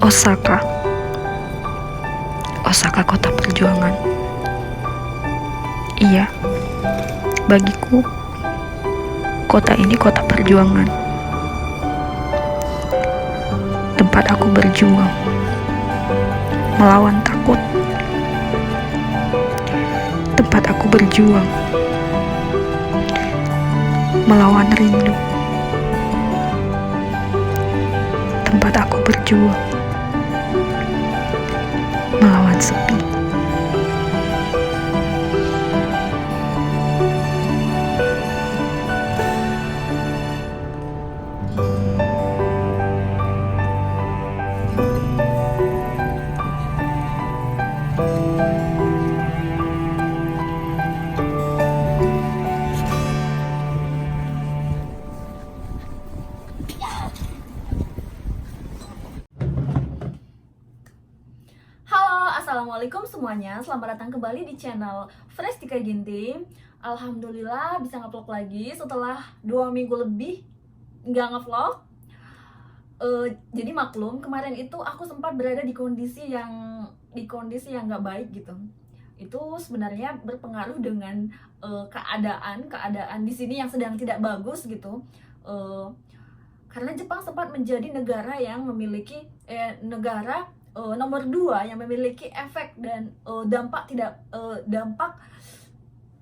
Osaka. Osaka kota perjuangan. Iya, bagiku kota ini kota perjuangan. Tempat aku berjuang melawan takut. Tempat aku berjuang melawan rindu. Tempat aku berjuang melawan sepi. Assalamualaikum semuanya, selamat datang kembali di channel Fresh Tika Ginting. Alhamdulillah bisa ngevlog lagi setelah 2 minggu lebih nggak ngevlog. Jadi maklum, kemarin itu aku sempat berada di kondisi yang nggak baik gitu. Itu sebenarnya berpengaruh dengan keadaan di sini yang sedang tidak bagus gitu. Karena Jepang sempat menjadi negara yang memiliki nomor 2 yang memiliki efek dan dampak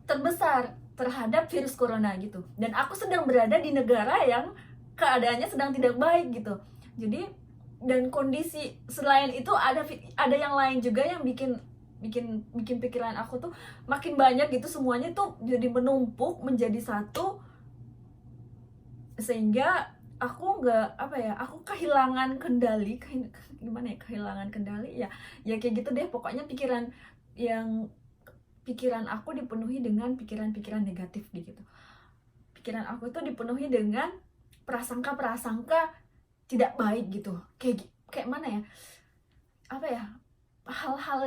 terbesar terhadap virus corona gitu. Dan aku sedang berada di negara yang keadaannya sedang tidak baik gitu. Jadi dan kondisi selain itu ada yang lain juga yang bikin pikiran aku tuh makin banyak gitu, semuanya tuh jadi menumpuk menjadi satu, sehingga aku aku kehilangan kendali. Kehilangan kendali ya kayak gitu deh pokoknya. Pikiran aku dipenuhi dengan pikiran-pikiran negatif gitu. Pikiran aku tuh dipenuhi dengan prasangka tidak baik gitu. Kayak mana ya, hal-hal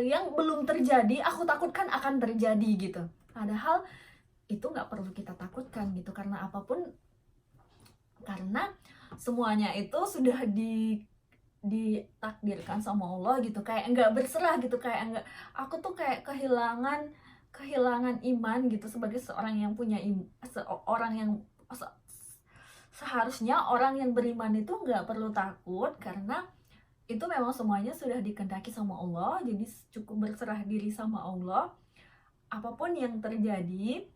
yang belum terjadi aku takutkan akan terjadi gitu, padahal itu nggak perlu kita takutkan gitu. Karena semuanya itu sudah ditakdirkan sama Allah gitu. Kayak enggak berserah gitu, aku tuh kayak kehilangan iman gitu sebagai seorang yang punya seharusnya orang yang beriman itu nggak perlu takut, karena itu memang semuanya sudah dikehendaki sama Allah. Jadi cukup berserah diri sama Allah. Apapun yang terjadi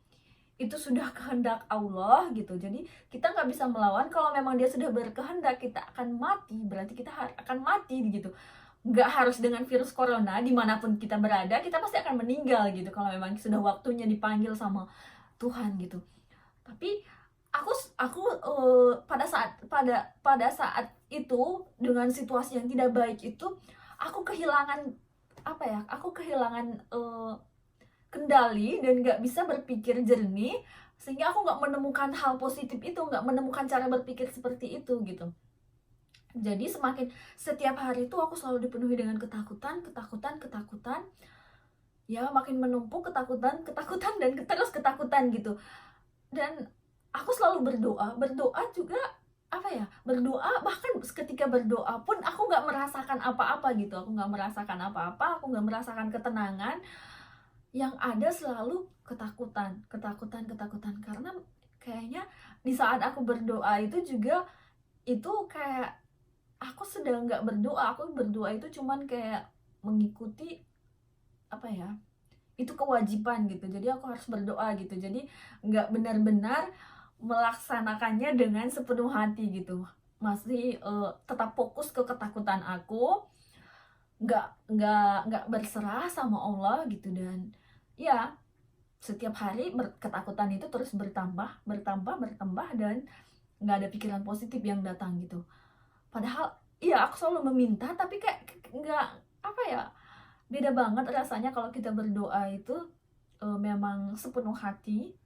itu sudah kehendak Allah gitu. Jadi kita nggak bisa melawan. Kalau memang dia sudah berkehendak kita akan mati, berarti kita akan mati gitu. Nggak harus dengan virus corona, dimanapun kita berada kita pasti akan meninggal gitu kalau memang sudah waktunya dipanggil sama Tuhan gitu. Tapi pada saat itu, dengan situasi yang tidak baik itu, aku kehilangan kendali dan nggak bisa berpikir jernih, sehingga aku nggak menemukan hal positif itu, nggak menemukan cara berpikir seperti itu gitu. Jadi setiap hari itu aku selalu dipenuhi dengan ketakutan ya, makin menumpuk ketakutan dan terus ketakutan gitu. Dan aku selalu berdoa juga, bahkan ketika berdoa pun aku nggak merasakan apa-apa gitu. Aku nggak merasakan ketenangan. Yang ada selalu ketakutan, karena kayaknya di saat aku berdoa itu juga, itu kayak aku sedang nggak berdoa. Aku berdoa itu cuman kayak mengikuti itu kewajiban gitu. Jadi aku harus berdoa gitu, jadi nggak benar-benar melaksanakannya dengan sepenuh hati gitu. Masih tetap fokus ke ketakutan aku, nggak berserah sama Allah gitu. Dan ya setiap hari ketakutan itu terus bertambah, dan nggak ada pikiran positif yang datang gitu. Padahal iya aku selalu meminta, tapi kayak nggak beda banget rasanya kalau kita berdoa itu memang sepenuh hati,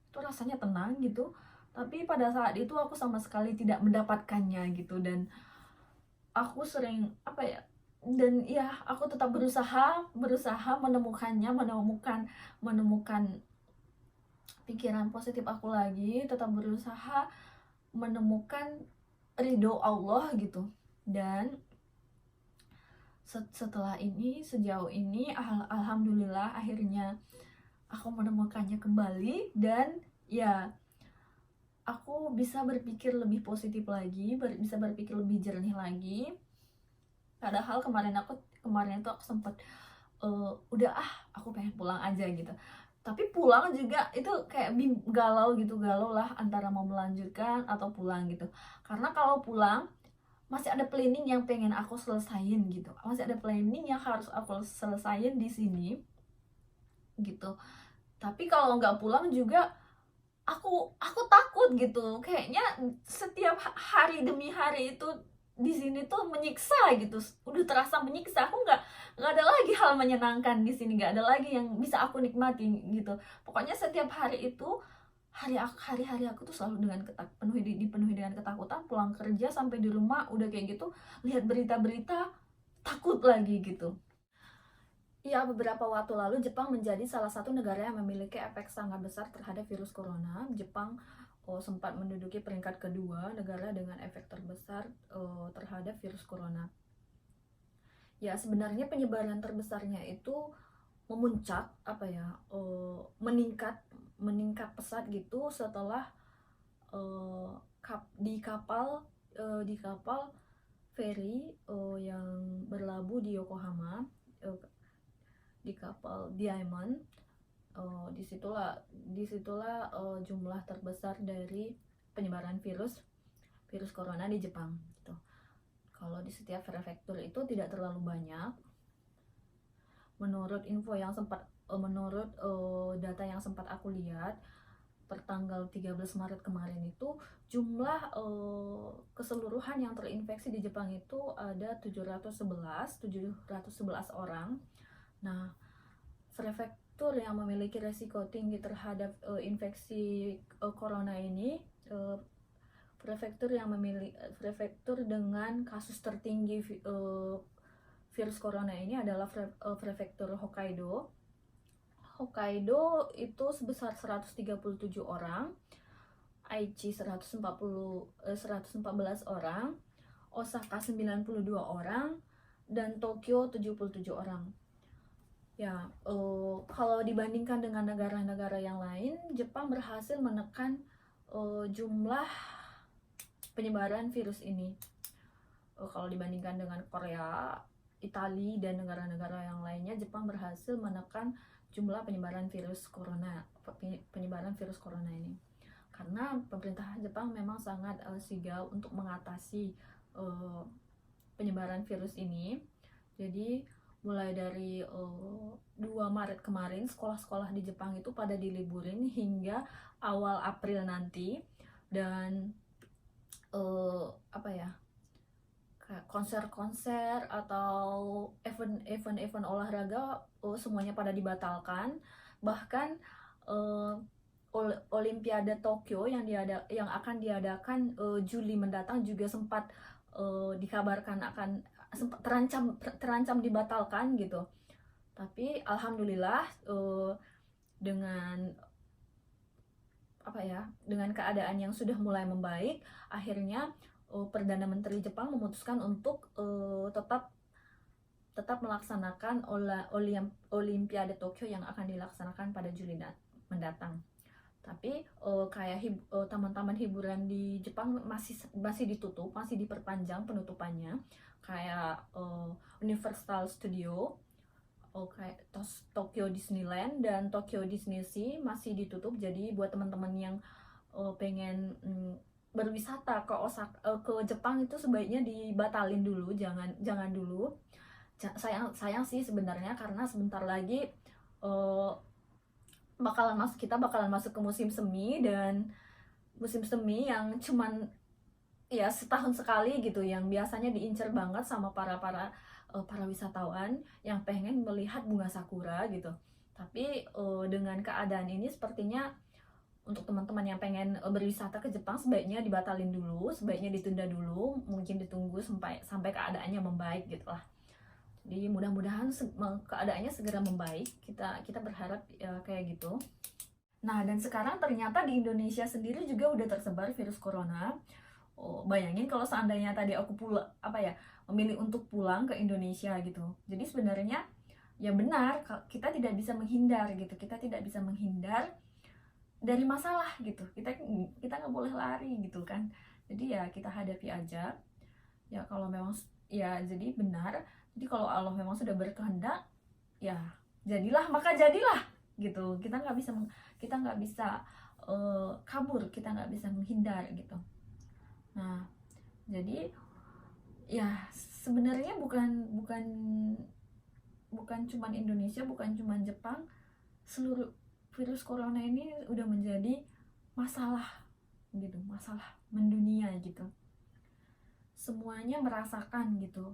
itu rasanya tenang gitu. Tapi pada saat itu aku sama sekali tidak mendapatkannya gitu. Dan aku sering dan ya aku tetap berusaha menemukan pikiran positif aku lagi, tetap berusaha menemukan ridho Allah gitu. Dan setelah ini, sejauh ini alhamdulillah akhirnya aku menemukannya kembali, dan ya aku bisa berpikir lebih positif lagi, bisa berpikir lebih jernih lagi. Padahal kemarin itu aku sempat udah aku pengen pulang aja gitu. Tapi pulang juga itu kayak galau lah antara mau melanjutkan atau pulang gitu. Karena kalau pulang masih ada planning yang pengen aku selesain gitu. Masih ada planning yang harus aku selesain di sini gitu. Tapi kalau nggak pulang juga aku takut gitu. Kayaknya setiap hari demi hari itu di sini tuh menyiksa gitu, udah terasa menyiksa. Aku nggak ada lagi hal menyenangkan di sini, nggak ada lagi yang bisa aku nikmati gitu. Pokoknya setiap hari itu hari-hari aku tuh selalu dipenuhi dengan ketakutan. Pulang kerja sampai di rumah udah kayak gitu, lihat berita-berita takut lagi gitu. Ya, beberapa waktu lalu Jepang menjadi salah satu negara yang memiliki efek sangat besar terhadap virus corona. Jepang sempat menduduki peringkat kedua negara dengan efek terbesar terhadap virus corona. Ya, sebenarnya penyebaran terbesarnya itu memuncak meningkat pesat gitu setelah di kapal feri yang berlabuh di Yokohama, di kapal Diamond. Disitulah jumlah terbesar dari penyebaran virus corona di Jepang gitu. Kalau di setiap prefektur itu tidak terlalu banyak. Menurut data yang sempat aku lihat per tanggal 13 Maret kemarin itu, jumlah keseluruhan yang terinfeksi di Jepang itu ada 711 orang. Nah, prefektur yang memiliki resiko tinggi terhadap infeksi corona ini, prefektur dengan kasus tertinggi virus corona ini adalah prefektur Hokkaido. Hokkaido itu sebesar 137 orang, Aichi 114 orang, Osaka 92 orang, dan Tokyo 77 orang. Ya, kalau dibandingkan dengan negara-negara yang lain, Jepang berhasil menekan jumlah penyebaran virus ini. Kalau dibandingkan dengan Korea, Italia, dan negara-negara yang lainnya, Jepang berhasil menekan jumlah penyebaran virus corona ini. Karena pemerintah Jepang memang sangat sigap untuk mengatasi penyebaran virus ini. Jadi mulai dari 2 Maret kemarin, sekolah-sekolah di Jepang itu pada diliburin hingga awal April nanti. Dan konser-konser atau event olahraga semuanya pada dibatalkan. Bahkan Olimpiade Tokyo yang akan diadakan Juli mendatang juga sempat dikabarkan akan sempat terancam dibatalkan gitu. Tapi alhamdulillah dengan keadaan yang sudah mulai membaik, akhirnya Perdana Menteri Jepang memutuskan untuk tetap melaksanakan Olimpiade Tokyo yang akan dilaksanakan pada Juli mendatang. Tapi taman-taman hiburan di Jepang masih ditutup, masih diperpanjang penutupannya, kayak Universal Studio, kayak Tokyo Disneyland dan Tokyo Disney Sea masih ditutup. Jadi buat teman-teman yang pengen berwisata ke Jepang itu sebaiknya dibatalin dulu, jangan dulu. Sayang sih sebenarnya, karena sebentar lagi kita bakalan masuk ke musim semi, dan musim semi yang cuman ya setahun sekali gitu, yang biasanya diincar banget sama para wisatawan yang pengen melihat bunga sakura gitu. Tapi dengan keadaan ini sepertinya untuk teman-teman yang pengen berwisata ke Jepang sebaiknya dibatalin dulu, sebaiknya ditunda dulu, mungkin ditunggu sampai keadaannya membaik gitu lah. Jadi mudah-mudahan keadaannya segera membaik. Kita berharap ya kayak gitu. Nah, dan sekarang ternyata di Indonesia sendiri juga udah tersebar virus corona. bayangin kalau seandainya tadi aku memilih untuk pulang ke Indonesia gitu. Jadi sebenarnya ya benar, kita tidak bisa menghindar gitu, kita tidak bisa menghindar dari masalah gitu, kita nggak boleh lari gitu kan. Jadi ya kita hadapi aja ya. Kalau memang ya jadi benar, jadi kalau Allah memang sudah berkehendak ya jadilah, maka jadilah gitu. Kita nggak bisa kabur, kita nggak bisa menghindar gitu. Nah jadi ya sebenarnya bukan cuman Indonesia, bukan cuman Jepang, seluruh virus corona ini udah menjadi masalah gitu, masalah mendunia gitu. Semuanya merasakan gitu.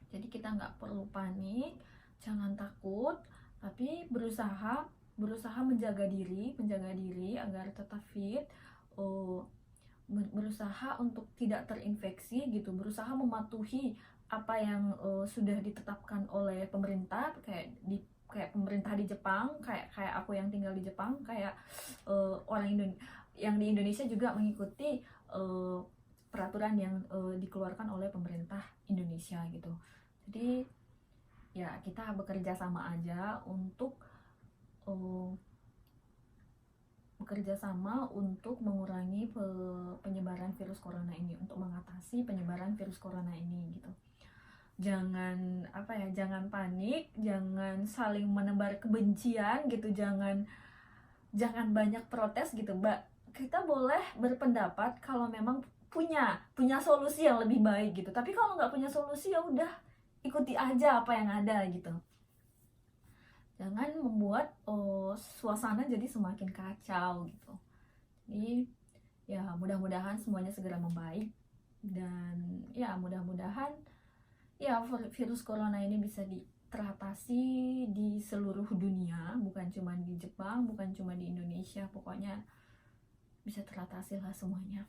Jadi kita nggak perlu panik, jangan takut, tapi berusaha menjaga diri agar tetap fit, berusaha untuk tidak terinfeksi gitu, berusaha mematuhi apa yang sudah ditetapkan oleh pemerintah, kayak pemerintah di Jepang, kayak aku yang tinggal di Jepang, kayak yang di Indonesia juga mengikuti peraturan yang dikeluarkan oleh pemerintah Indonesia gitu. Jadi ya kita bekerja sama aja untuk mengurangi penyebaran virus corona ini, untuk mengatasi penyebaran virus corona ini gitu. Jangan panik, jangan saling menebar kebencian gitu, jangan banyak protes gitu, Mbak. Kita boleh berpendapat kalau memang punya solusi yang lebih baik gitu, tapi kalau nggak punya solusi ya udah ikuti aja apa yang ada gitu. Jangan membuat suasana jadi semakin kacau gitu. Jadi ya mudah-mudahan semuanya segera membaik, dan ya mudah-mudahan ya virus corona ini bisa teratasi di seluruh dunia, bukan cuma di Jepang, bukan cuma di Indonesia, pokoknya bisa teratasi lah semuanya.